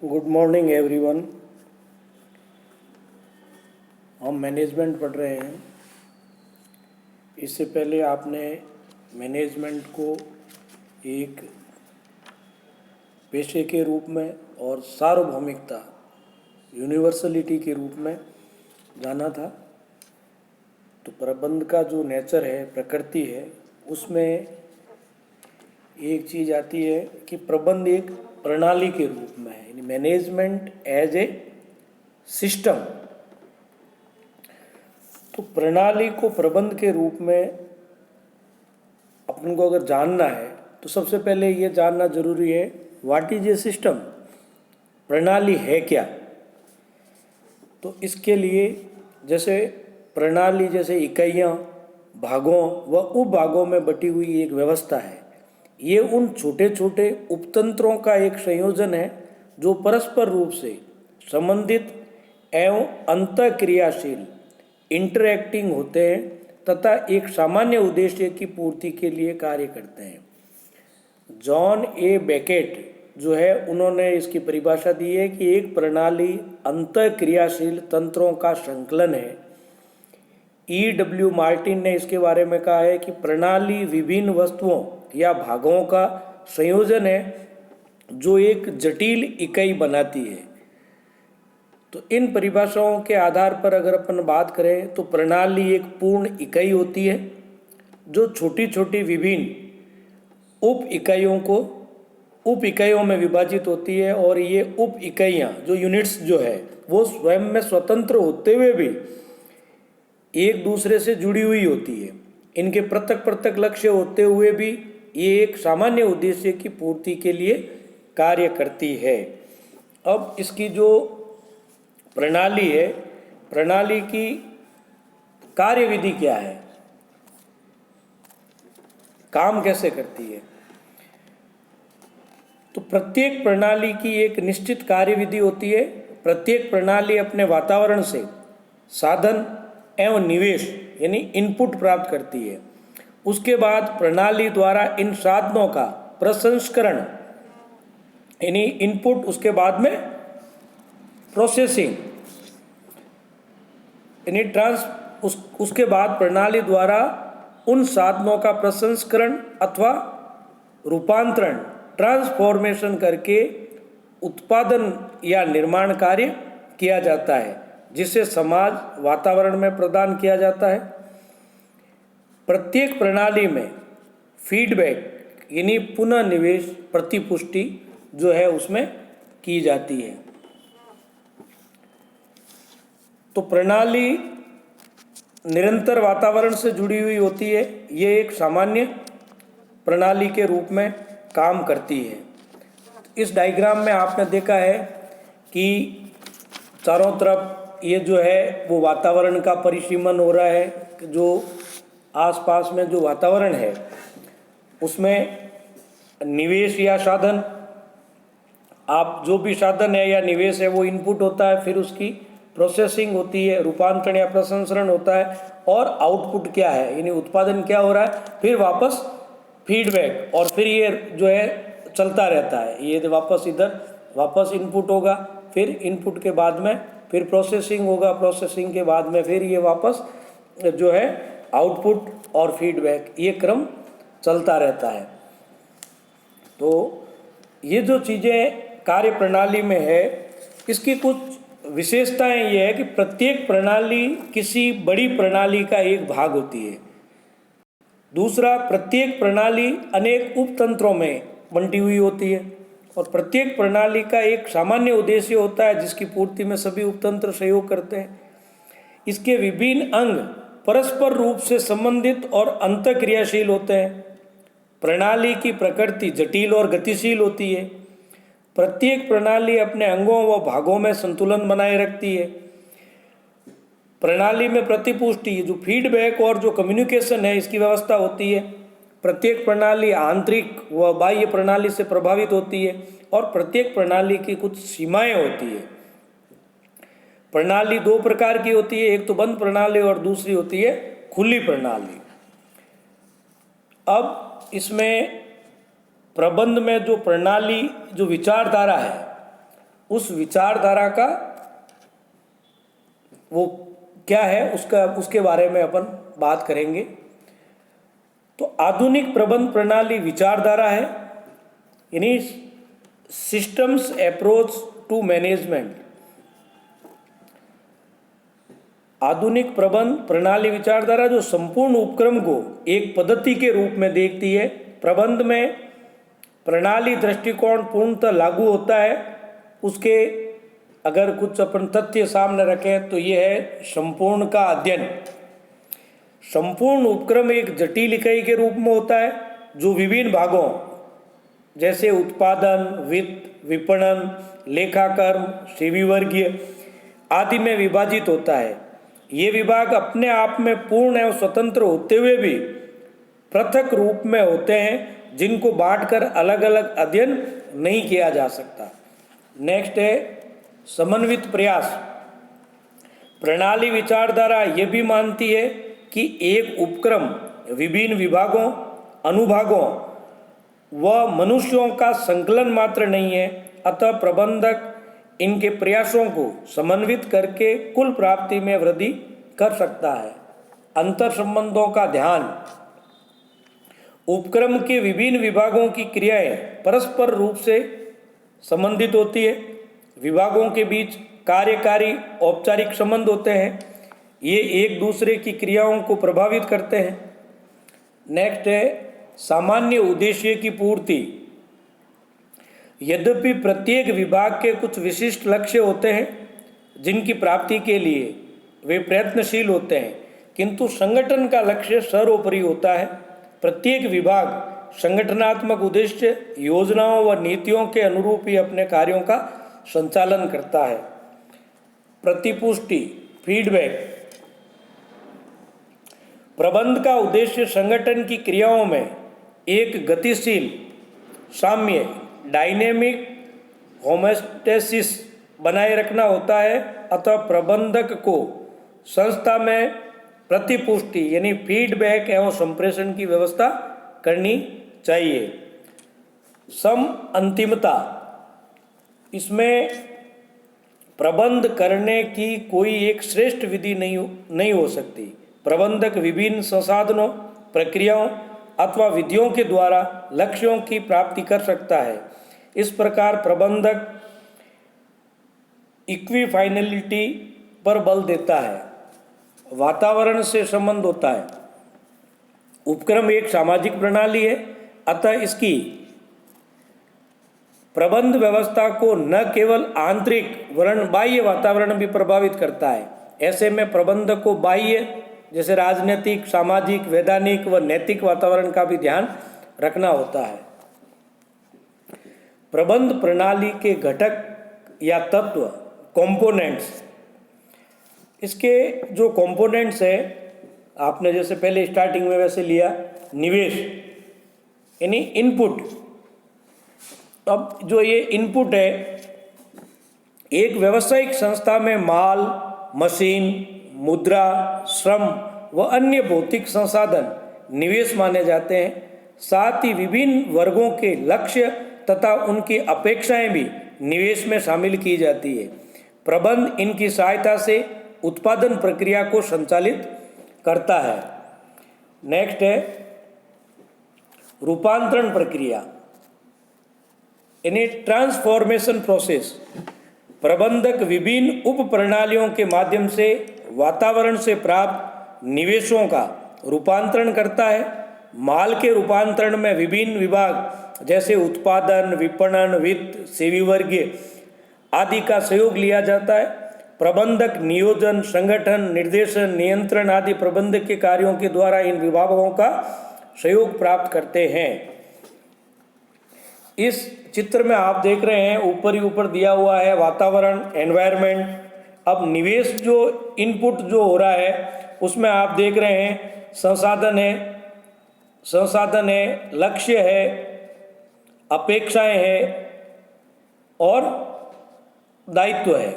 Good morning everyone. हम management पढ़ रहे हैं। इससे पहले आपने मैनेजमेंट को एक पेशे के रूप में और सार्वभौमिकता यूनिवर्सलिटी के रूप में जाना था। तो प्रबंध का जो नेचर है, प्रकृति है, उसमें एक चीज़ आती है कि प्रबंध एक प्रणाली के रूप में है, यानी मैनेजमेंट एज ए सिस्टम। तो प्रणाली को प्रबंध के रूप में अपन को अगर जानना है तो सबसे पहले ये जानना जरूरी है, व्हाट इज ए सिस्टम, प्रणाली है क्या। तो इसके लिए जैसे प्रणाली जैसे इकाइयाँ भागों व उपभागों में बटी हुई एक व्यवस्था है। ये उन छोटे छोटे उपतंत्रों का एक संयोजन है जो परस्पर रूप से संबंधित एवं अंतःक्रियाशील इंटरैक्टिंग होते हैं तथा एक सामान्य उद्देश्य की पूर्ति के लिए कार्य करते हैं। जॉन ए बेकेट जो है, उन्होंने इसकी परिभाषा दी है कि एक प्रणाली अंतःक्रियाशील तंत्रों का संकलन है। E.W. मार्टिन ने इसके बारे में कहा है कि प्रणाली विभिन्न वस्तुओं या भागों का संयोजन है जो एक जटिल इकाई बनाती है। तो इन परिभाषाओं के आधार पर अगर अपन बात करें तो प्रणाली एक पूर्ण इकाई होती है जो छोटी छोटी विभिन्न उप इकाइयों में विभाजित होती है। और ये उप इकाइयाँ जो यूनिट्स जो है वो स्वयं में स्वतंत्र होते हुए भी एक दूसरे से जुड़ी हुई होती है। इनके पृथक पृथक लक्ष्य होते हुए भी ये एक सामान्य उद्देश्य की पूर्ति के लिए कार्य करती है। अब इसकी जो प्रणाली है, प्रणाली की कार्यविधि क्या है, काम कैसे करती है। तो प्रत्येक प्रणाली की एक निश्चित कार्यविधि होती है। प्रत्येक प्रणाली अपने वातावरण से साधन एवं निवेश यानी इनपुट प्राप्त करती है। उसके बाद प्रणाली द्वारा इन साधनों का प्रसंस्करण यानी इनपुट, उसके बाद में प्रोसेसिंग यानी उसके बाद प्रणाली द्वारा उन साधनों का प्रसंस्करण अथवा रूपांतरण ट्रांसफॉर्मेशन करके उत्पादन या निर्माण कार्य किया जाता है, जिसे समाज वातावरण में प्रदान किया जाता है। प्रत्येक प्रणाली में फीडबैक यानी पुनः निवेश प्रतिपुष्टि जो है उसमें की जाती है। तो प्रणाली निरंतर वातावरण से जुड़ी हुई होती है। ये एक सामान्य प्रणाली के रूप में काम करती है। इस डायग्राम में आपने देखा है कि चारों तरफ ये जो है वो वातावरण का परिसीमन हो रहा है। जो आसपास में जो वातावरण है उसमें निवेश या साधन, आप जो भी साधन है या निवेश है वो इनपुट होता है, फिर उसकी प्रोसेसिंग होती है, रूपांतरण या प्रसंस्करण होता है, और आउटपुट क्या है यानी उत्पादन क्या हो रहा है, फिर वापस फीडबैक, और फिर ये जो है चलता रहता है। ये वापस इधर वापस इनपुट होगा, फिर इनपुट के बाद में फिर प्रोसेसिंग होगा, प्रोसेसिंग के बाद में फिर ये वापस जो है आउटपुट और फीडबैक, ये क्रम चलता रहता है। तो ये जो चीज़ें कार्य प्रणाली में है, इसकी कुछ विशेषताएं ये है कि प्रत्येक प्रणाली किसी बड़ी प्रणाली का एक भाग होती है। दूसरा, प्रत्येक प्रणाली अनेक उपतंत्रों में बंटी हुई होती है और प्रत्येक प्रणाली का एक सामान्य उद्देश्य होता है जिसकी पूर्ति में सभी उपतंत्र सहयोग करते हैं। इसके विभिन्न अंग परस्पर रूप से संबंधित और अंतःक्रियाशील होते हैं। प्रणाली की प्रकृति जटिल और गतिशील होती है। प्रत्येक प्रणाली अपने अंगों व भागों में संतुलन बनाए रखती है। प्रणाली में प्रतिपुष्टि, जो फीडबैक और जो कम्युनिकेशन है, इसकी व्यवस्था होती है। प्रत्येक प्रणाली आंतरिक व बाह्य प्रणाली से प्रभावित होती है और प्रत्येक प्रणाली की कुछ सीमाएं होती है। प्रणाली दो प्रकार की होती है, एक तो बंद प्रणाली और दूसरी होती है खुली प्रणाली। अब इसमें प्रबंध में जो प्रणाली जो विचारधारा है उस विचारधारा का वो क्या है उसके बारे में अपन बात करेंगे। तो आधुनिक प्रबंध प्रणाली विचारधारा है, यानी सिस्टम्स अप्रोच टू मैनेजमेंट। आधुनिक प्रबंध प्रणाली विचारधारा जो संपूर्ण उपक्रम को एक पद्धति के रूप में देखती है। प्रबंध में प्रणाली दृष्टिकोण पूर्णतः लागू होता है। उसके अगर कुछ अपन तथ्य सामने रखें तो ये है संपूर्ण का अध्ययन। संपूर्ण उपक्रम एक जटिल इकाई के रूप में होता है जो विभिन्न भागों जैसे उत्पादन, वित्त, विपणन, लेखाकर्म, सेवी वर्गीय आदि में विभाजित होता है। ये विभाग अपने आप में पूर्ण एवं स्वतंत्र होते हुए भी पृथक रूप में होते हैं, जिनको बांटकर अलग अलग अध्ययन नहीं किया जा सकता। नेक्स्ट है समन्वित प्रयास। प्रणाली विचारधारा ये भी मानती है कि एक उपक्रम विभिन्न विभागों, अनुभागों व मनुष्यों का संकलन मात्र नहीं है, अतः प्रबंधक इनके प्रयासों को समन्वित करके कुल प्राप्ति में वृद्धि कर सकता है। अंतर संबंधों का ध्यान। उपक्रम के विभिन्न विभागों की क्रियाएं परस्पर रूप से संबंधित होती है। विभागों के बीच कार्यकारी औपचारिक संबंध होते हैं, ये एक दूसरे की क्रियाओं को प्रभावित करते हैं। नेक्स्ट है सामान्य उद्देश्य की पूर्ति। यद्यपि प्रत्येक विभाग के कुछ विशिष्ट लक्ष्य होते हैं जिनकी प्राप्ति के लिए वे प्रयत्नशील होते हैं, किंतु संगठन का लक्ष्य सर्वोपरि होता है। प्रत्येक विभाग संगठनात्मक उद्देश्य, योजनाओं व नीतियों के अनुरूप ही अपने कार्यों का संचालन करता है। प्रतिपुष्टि, फीडबैक। प्रबंध का उद्देश्य संगठन की क्रियाओं में एक गतिशील साम्य, डायनेमिक होमोस्टेसिस बनाए रखना होता है। अतः प्रबंधक को संस्था में प्रतिपुष्टि यानी फीडबैक एवं संप्रेषण की व्यवस्था करनी चाहिए। सम अंतिमता। इसमें प्रबंध करने की कोई एक श्रेष्ठ विधि नहीं हो सकती। प्रबंधक विभिन्न संसाधनों, प्रक्रियाओं अथवा विधियों के द्वारा लक्ष्यों की प्राप्ति कर सकता है। इस प्रकार प्रबंधक इक्विफाइनलिटी पर बल देता है। वातावरण से संबंध होता है। उपक्रम एक सामाजिक प्रणाली है, अतः इसकी प्रबंध व्यवस्था को न केवल आंतरिक वरन बाह्य वातावरण भी प्रभावित करता है। ऐसे में प्रबंधक को बाह्य जैसे राजनीतिक, सामाजिक, वैधानिक व नैतिक वातावरण का भी ध्यान रखना होता है। प्रबंध प्रणाली के घटक या तत्व, कंपोनेंट्स। इसके जो कंपोनेंट्स है, आपने जैसे पहले स्टार्टिंग में वैसे लिया, निवेश यानी इनपुट। अब जो ये इनपुट है, एक व्यावसायिक संस्था में माल, मशीन, मुद्रा, श्रम व अन्य भौतिक संसाधन निवेश माने जाते हैं। साथ ही विभिन्न वर्गों के लक्ष्य तथा उनकी अपेक्षाएं भी निवेश में शामिल की जाती है। प्रबंध इनकी सहायता से उत्पादन प्रक्रिया को संचालित करता है। नेक्स्ट है रूपांतरण प्रक्रिया यानी ट्रांसफॉर्मेशन प्रोसेस। प्रबंधक विभिन्न उप प्रणालियों के माध्यम से वातावरण से प्राप्त निवेशों का रूपांतरण करता है। माल के रूपांतरण में विभिन्न विभाग जैसे उत्पादन, विपणन, वित्त, सेवी वर्गीय आदि का सहयोग लिया जाता है। प्रबंधक नियोजन, संगठन, निर्देशन, नियंत्रण आदि प्रबंधक के कार्यों के द्वारा इन विभागों का सहयोग प्राप्त करते हैं। इस चित्र में आप देख रहे हैं ऊपर ही ऊपर दिया हुआ है वातावरण, एनवायरनमेंट। अब निवेश जो इनपुट जो हो रहा है उसमें आप देख रहे हैं संसाधन है, लक्ष्य है, अपेक्षाएं है और दायित्व है।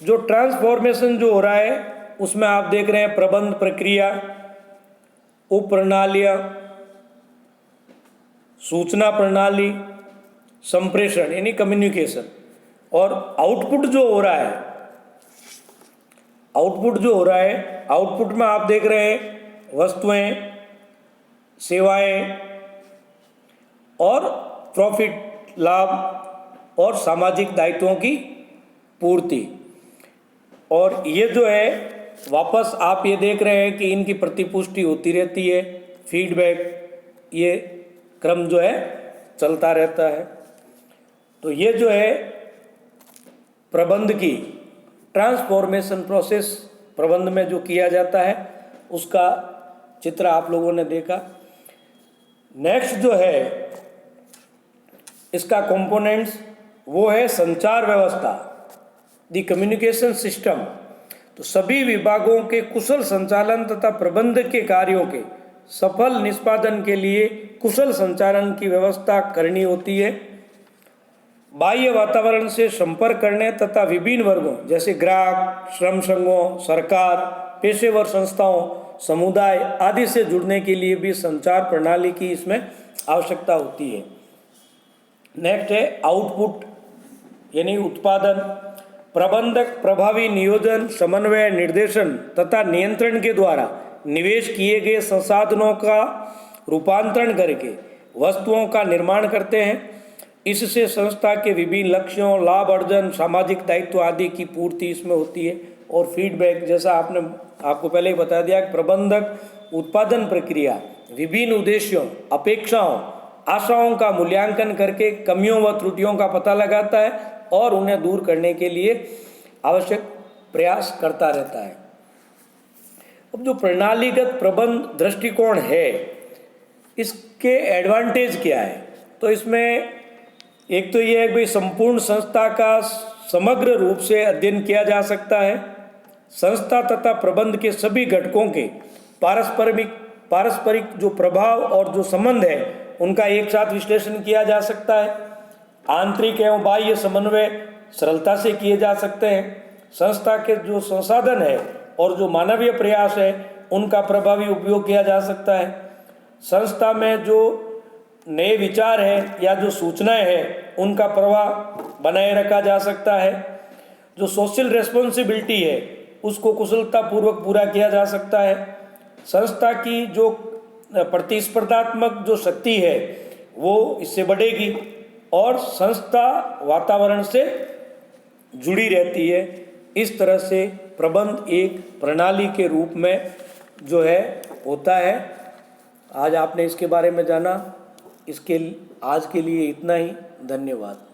जो ट्रांसफॉर्मेशन जो हो रहा है उसमें आप देख रहे हैं प्रबंध प्रक्रिया, उप प्रणालियाँ, सूचना प्रणाली, संप्रेषण यानी कम्युनिकेशन। और आउटपुट जो हो रहा है, आउटपुट में आप देख रहे हैं वस्तुएं, सेवाएं और प्रॉफिट, लाभ और सामाजिक दायित्वों की पूर्ति। और ये जो है वापस आप ये देख रहे हैं कि इनकी प्रतिपुष्टि होती रहती है, फीडबैक, ये क्रम जो है चलता रहता है। तो ये जो है प्रबंध की ट्रांसफॉर्मेशन प्रोसेस, प्रबंध में जो किया जाता है उसका चित्र आप लोगों ने देखा। नेक्स्ट जो है इसका कंपोनेंट्स, वो है संचार व्यवस्था, द कम्युनिकेशन सिस्टम। तो सभी विभागों के कुशल संचालन तथा प्रबंध के कार्यों के सफल निष्पादन के लिए कुशल संचालन की व्यवस्था करनी होती है। बाह्य वातावरण से संपर्क करने तथा विभिन्न वर्गों जैसे ग्राहक, श्रम संघों, सरकार, पेशेवर संस्थाओं, समुदाय आदि से जुड़ने के लिए भी संचार प्रणाली की इसमें आवश्यकता होती है। नेक्स्ट है आउटपुट यानी उत्पादन। प्रबंधक प्रभावी नियोजन, समन्वय, निर्देशन तथा नियंत्रण के द्वारा निवेश किए गए संसाधनों का रूपांतरण करके वस्तुओं का निर्माण करते हैं। इससे संस्था के विभिन्न लक्ष्यों, लाभ अर्जन, सामाजिक दायित्व आदि की पूर्ति इसमें होती है। और फीडबैक, जैसा आपको पहले ही बता दिया, प्रबंधक उत्पादन प्रक्रिया, विभिन्न उद्देश्यों, अपेक्षाओं, आशाओं का मूल्यांकन करके कमियों व त्रुटियों का पता लगाता है और उन्हें दूर करने के लिए आवश्यक प्रयास करता रहता है। अब जो प्रणालीगत प्रबंध दृष्टिकोण है, इसके एडवांटेज क्या है? तो इसमें एक तो ये है कि संपूर्ण संस्था का समग्र रूप से अध्ययन किया जा सकता है। संस्था तथा प्रबंध के सभी घटकों के पारस्परिक जो प्रभाव और जो संबंध है उनका एक साथ विश्लेषण किया जा सकता है। आंतरिक एवं बाह्य समन्वय सरलता से किए जा सकते हैं। संस्था के जो संसाधन है और जो मानवीय प्रयास है उनका प्रभावी उपयोग किया जा सकता है। संस्था में जो नए विचार हैं या जो सूचनाएं हैं उनका प्रवाह बनाए रखा जा सकता है। जो सोशल रेस्पॉन्सिबिलिटी है उसको कुशलतापूर्वक पूरा किया जा सकता है। संस्था की जो प्रतिस्पर्धात्मक जो शक्ति है वो इससे बढ़ेगी और संस्था वातावरण से जुड़ी रहती है। इस तरह से प्रबंध एक प्रणाली के रूप में जो है होता है। आज आपने इसके बारे में जाना। इसके आज के लिए इतना ही। धन्यवाद।